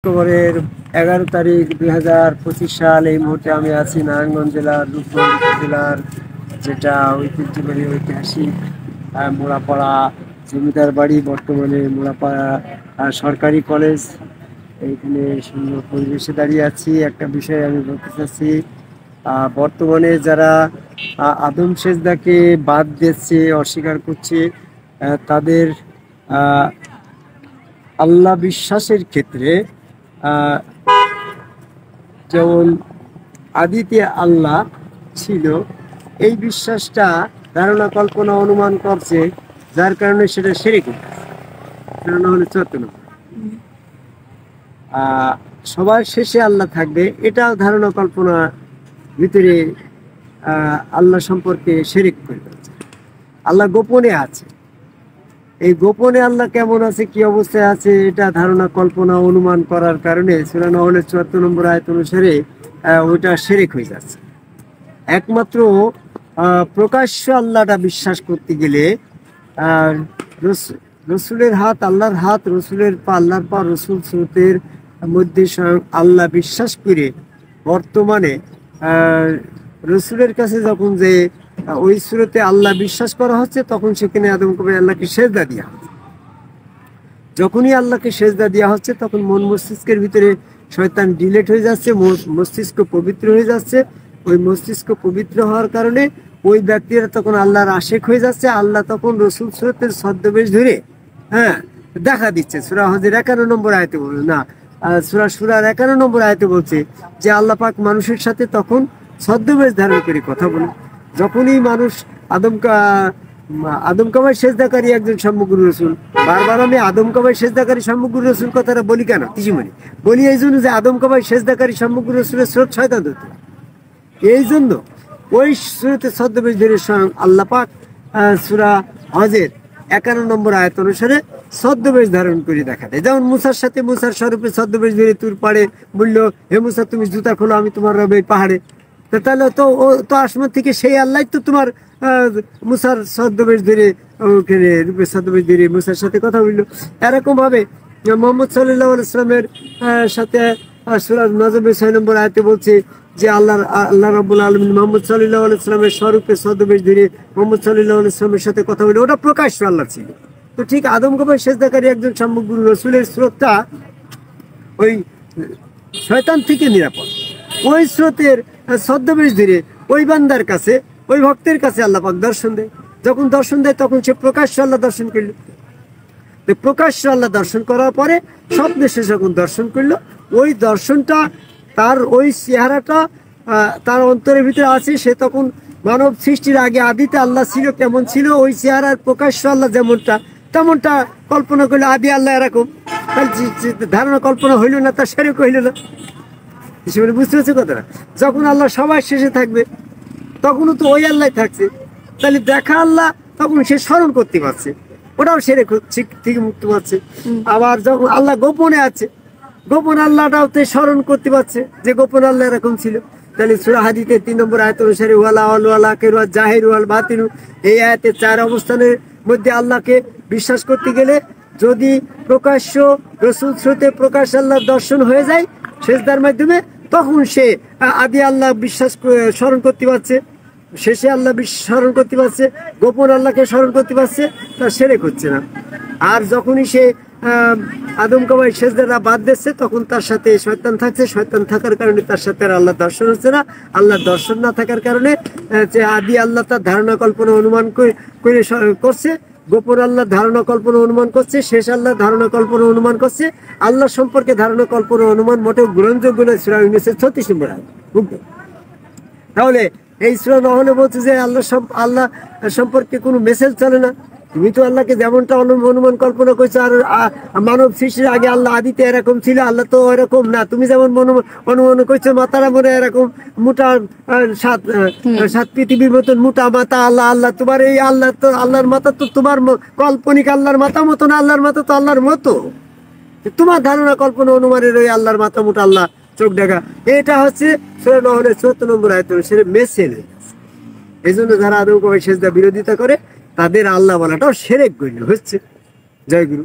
অক্টোবরের 11 তারিখ 2025 সাল। এই মুহূর্তে আমি আছি নারায়ণগঞ্জ জেলার রূপগঞ্জ জেলার যেটা ঐতিহ্যবাহী ঐতিহাসিক মোড়াপাড়া জমিদার বাড়ি, বর্তমানে মোড়াপাড়া সরকারি কলেজ। এইখানে সুন্দর পরিবেশে দাঁড়িয়ে আছি। একটা বিষয় আমি বলতে চাচ্ছি, বর্তমানে যারা আদম সেজদাকে বাদ দিচ্ছে, অস্বীকার করছে, তাদের আল্লাহ বিশ্বাসের ক্ষেত্রে যেমন আদিতে আল্লাহ ছিল, এই বিশ্বাসটা ধারণা কল্পনা অনুমান করছে, যার কারণে সেটা শিরক। ধারণা হলে 14 নম্বর। সবার শেষে আল্লাহ থাকবে, এটাও ধারণা কল্পনা ভিতরে আল্লাহ সম্পর্কে শিরক করে দিচ্ছে। আল্লাহ গোপনে আছে, এই গোপনে আল্লাহ কেমন আছে, কি অবস্থায় আছে, এটা ধারণা কল্পনা অনুমান করার কারণে সূরা নহলের 74 নম্বর আয়াত অনুসারে ওইটা শিরক হয়ে যাচ্ছে। একমাত্র প্রকাশ্য আল্লাহটা বিশ্বাস করতে গেলে রসুলের হাত আল্লাহর হাত, রসুলের পা আল্লাহর পা, রসুল স্রোতের মধ্যে স্বয়ং আল্লাহ বিশ্বাস করে বর্তমানে রসুলের কাছে যখন যে ওই সুরতে আল্লাহ বিশ্বাস করা হচ্ছে, তখন সেখানে আদম কবি আল্লাহকে সেজদা দেওয়া হচ্ছে। যখনই আল্লাহকে সেজদা দেওয়া হচ্ছে, তখন মন মস্তিষ্কের ভিতরে শয়তান ডিলেট হয়ে যাচ্ছে, মস্তিষ্ক পবিত্র হয়ে যাচ্ছে। ওই মস্তিষ্ক পবিত্র হওয়ার কারণে ওই ব্যক্তিরা তখন আল্লাহর আশেক হয়ে যাচ্ছে। আল্লাহ তখন রসুল সুরতের ছদ্মবেশ ধরে দেখা দিচ্ছে। সূরা হজের 51 নম্বর আয়াতে বলছে, না সূরা শুরার 51 নম্বর আয়াতে বলছে যে আল্লাহ পাক মানুষের সাথে তখন ছদ্মবেশ ধারণ করে কথা বলে। যখনই মানুষ আদম কাবাই সেজদাকারী একজন সম্মুখুর রসুল, বারবার আমি আদম কাবাই সেজদাকারী সম্মুখুর রসুল কথাটা বলি কেন, তিসিমণি বলি এই জন্য যে আদম কাবাই সেজদাকারী সম্মুখুর রসুলের স্রোত শয়তান ধরতে, এই জন্য ওই স্রোতে ছদ্মবেশ ধরে স্বয়ং আল্লাহ পাক সূরা হজের 51 নম্বর আয়াত অনুসারে ছদ্মবেশ ধারণ করে দেখা দেয়। যেমন মুসার সাথে মুসার স্বরূপে ছদ্মবেশ ধরে তুর পাড়ে বললো, হে মুসা তুমি জুতা খোলো, আমি তোমার রবে পাহাড়ে। তাহলে তো ও তো আসমান থেকে সেই আল্লাহ তো তোমার মুসার ছদ্মবেশ ধরে ওখানে রূপের ছদ্মবেশ ধরে মুসার সাথে কথা বললো। এরকম ভাবে মোহাম্মদ সাল্লাল্লাহু আলাইহি ওয়াসাল্লামের সাথে সূরা নজমের 6 নম্বর আয়াতে বলছে যে আল্লাহ রাব্বুল আলামিন মোহাম্মদ সাল্লাল্লাহু আলাইহি ওয়াসাল্লামের স্বরূপে ছদ্মবেশ ধরে মোহাম্মদ সাল্লাল্লাহু আলাইহি ওয়াসাল্লামের সাথে কথা বললো। ওটা প্রকাশ্য আল্লাহ ছিল। তো ঠিক আদম কাবাই সেজদাকারী একজন সম্মুখ রসুলের স্রোতটা ওই শয়তান থেকে নিরাপদ। ওই স্রোতের ছদ্মবেশ ধরে ওই বান্দার কাছে, ওই ভক্তের কাছে আল্লাহ পাক দর্শন দেয়। যখন দর্শন দেয়, তখন সে প্রকাশ্য আল্লাহ দর্শন করলো। প্রকাশ্য আল্লাহ দর্শন করার পরে স্বপ্নে সে যখন দর্শন করলো, ওই দর্শনটা তার ওই চেহারাটা তার অন্তরের ভিতরে আছে। সে তখন মানব সৃষ্টির আগে আদিতে আল্লাহ ছিল, কেমন ছিল ওই চেহারার প্রকাশ্য আল্লাহ যেমনটা তেমনটা কল্পনা করলো। আদি আল্লাহ এরকম ধারণা কল্পনা হইল না, তার শিরক হইল না। বুঝতে পারছে কথাটা? যখন আল্লাহ সবার শেষে থাকবে, তখনও তো ওই আল্লাহ থাকছে। তাহলে দেখা আল্লাহ তখন সে স্মরণ করতে পারছে, ওটাও সেরে থেকে মুক্ত পাচ্ছে। আবার যখন আল্লাহ গোপনে আছে, গোপন আল্লাহটাও তো স্মরণ করতে পারছে যে গোপন আল্লাহ এরকম ছিল। তাহলে সূরা হাদীদের 3 নম্বর আয়াত অনুসারে ওয়ালা ওয়ালা কেরুয়া জাহির ওয়াল বাতিনু, এই আয়াতে 4 অবস্থানের মধ্যে আল্লাহকে বিশ্বাস করতে গেলে যদি প্রকাশ্য রসুল স্রোতে প্রকাশ আল্লাহর দর্শন হয়ে যায় সেজদার মাধ্যমে, তখন সে আদি আল্লাহ বিশ্বাস স্মরণ করতে পারছে, শেষে আল্লাহ স্মরণ করতে পারছে, গোপন আল্লাহকে স্মরণ করতে পারছে, তার শিরক হচ্ছে না। আর যখনই সে আদম কাবাই সেজদাটা বাদ দিচ্ছে, তখন তার সাথে শয়তান থাকছে। শয়তান থাকার কারণে তার সাথে আর আল্লাহ দর্শন হচ্ছে না। আল্লাহ দর্শন না থাকার কারণে যে আদি আল্লাহ তার ধারণা কল্পনা অনুমান করে করছে, গোপন আল্লাহ ধারণা কল্পনা অনুমান করছে, শেষ আল্লাহ ধারণা কল্পনা অনুমান করছে। আল্লাহ সম্পর্কে ধারণা কল্পনা অনুমান মোটেও গ্রহণযোগ্য নয়। সূরা ইউনূসের 36 নম্বর আয়াত। তাহলে এই সূরা নহলে বলছে যে আল্লাহ সম্পর্কে কোনো মেসেজ চলে না। তুমি তো আল্লাহকে যেমনটা অনুমান কল্পনা করছো, আর মানব সৃষ্টির আগে আল্লাহ আদিতে এরকম ছিল, আল্লাহ তো এরকম না। তুমি যেমন অনুমান করছো মাতারা মনে এরকম মোটা, সাত পৃথিবীর মতন মোটা মাথা আল্লাহ তোমার এই আল্লাহ তো আল্লাহর মাথা তো তোমার কাল্পনিক আল্লাহর মাথা মতো না, আল্লাহর মাথা তো আল্লাহর মতো। তোমার ধারণা কল্পনা অনুমানের ওই আল্লাহর মাথা মোটা, আল্লাহ চোখ দেখা, এটা হচ্ছে সূরা নহলের 74 নম্বর আয়াত অনুসারে মেসেজ। এই জন্য যারা আদম কাবাই সেজদা বিরোধিতা করে, তাদের আল্লাহ বলাটাও শিরক গণ্য হচ্ছে। জয় গুরু।